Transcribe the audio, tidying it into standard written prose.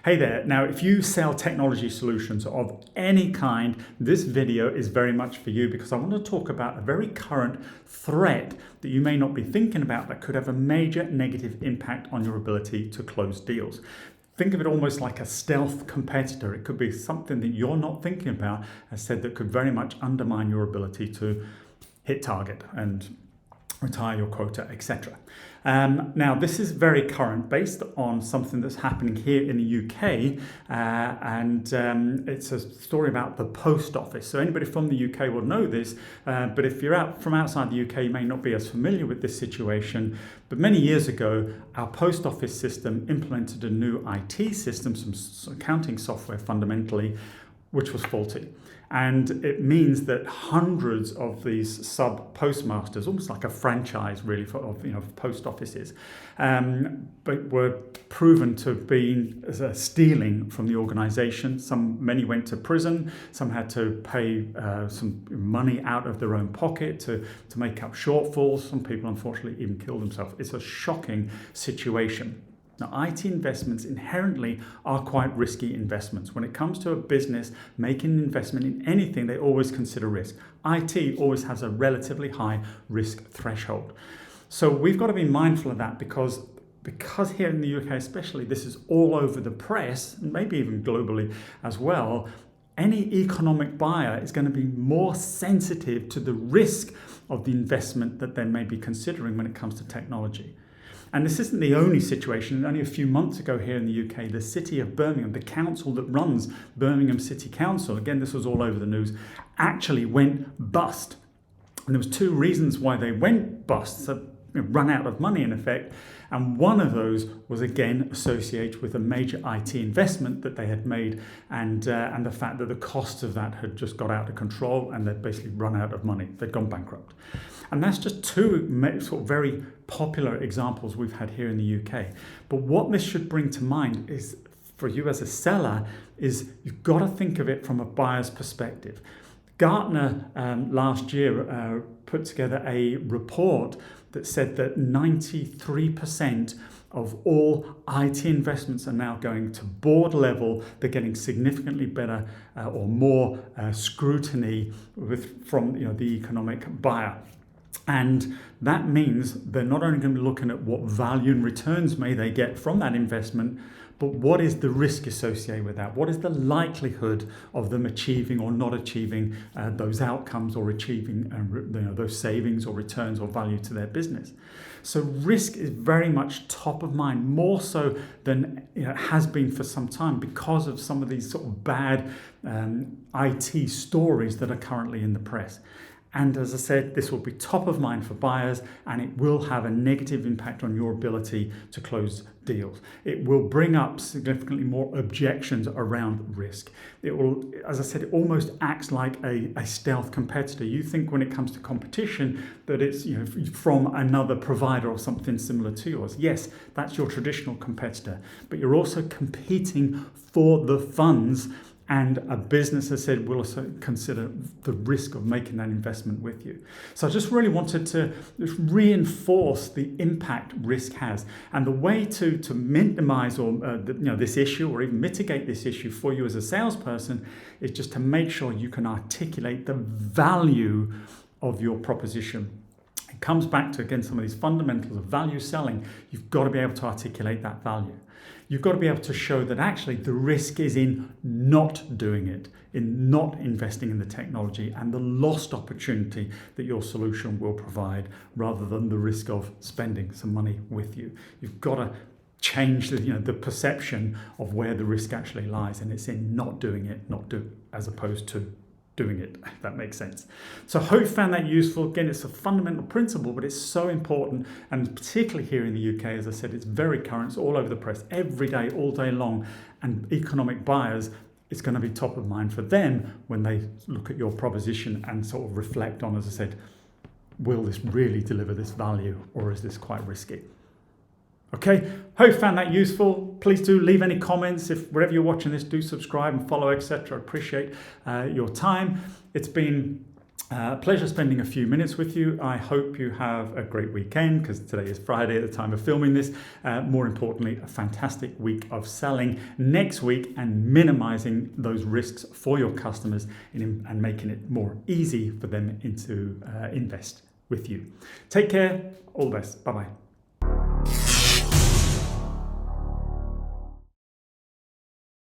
Hey there. Now, if you sell technology solutions of any kind, this video is very much for you because I want to talk about a very current threat that you may not be thinking about that could have a major negative impact on your ability to close deals. Think of it almost like a stealth competitor. It could be something that you're not thinking about, as said, that could very much undermine your ability to hit target and retire your quota, etc. Now, this is very current, based on something that's happening here in the UK, and it's a story about the post office. So anybody from the UK will know this, but if you're from outside the UK, you may not be as familiar with this situation. But many years ago, our post office system implemented a new IT system, some accounting software fundamentally, which was faulty. And it means that hundreds of these sub postmasters, almost like a franchise really of post offices, but were proven to have been stealing from the organization. Many went to prison, some had to pay some money out of their own pocket to make up shortfalls. Some people unfortunately even killed themselves. It's a shocking situation. Now, IT investments inherently are quite risky investments. When it comes to a business making an investment in anything, they always consider risk. IT always has a relatively high risk threshold. So we've got to be mindful of that because here in the UK especially, this is all over the press, and maybe even globally as well. Any economic buyer is going to be more sensitive to the risk of the investment that they may be considering when it comes to technology. And this isn't the only situation. Only a few months ago here in the UK, the city of Birmingham, the council that runs Birmingham City Council, again, this was all over the news, actually went bust. And there was two reasons why they went bust, so run out of money in effect. And one of those was again associated with a major IT investment that they had made, and the fact that the cost of that had just got out of control and they'd basically run out of money. They'd gone bankrupt. And that's just two sort of very popular examples we've had here in the UK. But what this should bring to mind is, for you as a seller, is you've got to think of it from a buyer's perspective. Gartner last year put together a report that said that 93% of all IT investments are now going to board level. They're getting significantly better or more scrutiny from the economic buyer. And that means they're not only going to be looking at what value and returns may they get from that investment, but what is the risk associated with that? What is the likelihood of them achieving or not achieving those outcomes, or achieving those savings or returns or value to their business? So risk is very much top of mind, more so than it has been for some time, because of some of these sort of bad IT stories that are currently in the press. And as I said, this will be top of mind for buyers, and it will have a negative impact on your ability to close deals. It will bring up significantly more objections around risk. It will, as I said, it almost acts like a stealth competitor. You think when it comes to competition that it's from another provider or something similar to yours. Yes, that's your traditional competitor, but you're also competing for the funds. And a business, as I said, will also consider the risk of making that investment with you. So I just really wanted to reinforce the impact risk has. And the way to minimize this issue, or even mitigate this issue for you as a salesperson, is just to make sure you can articulate the value of your proposition. It comes back to, again, some of these fundamentals of value selling. You've got to be able to articulate that value. You've got to be able to show that actually the risk is in not doing it, in not investing in the technology, and the lost opportunity that your solution will provide, rather than the risk of spending some money with you. You've got to change the perception of where the risk actually lies, and it's in not doing it, as opposed to doing it, if that makes sense. So I hope you found that useful. Again, it's a fundamental principle, but it's so important, and particularly here in the UK, as I said, it's very current. It's all over the press every day, all day long, and economic buyers, it's going to be top of mind for them when they look at your proposition and sort of reflect on, as I said, will this really deliver this value, or is this quite risky? Okay, hope you found that useful. Please do leave any comments. If wherever you're watching this, do subscribe and follow, etc. Appreciate your time. It's been Pleasure spending a few minutes with you. I hope you have a great weekend, because today is Friday at the time of filming this. More importantly, a fantastic week of selling next week and minimizing those risks for your customers and making it more easy for them to invest with you. Take care. All the best. Bye-bye.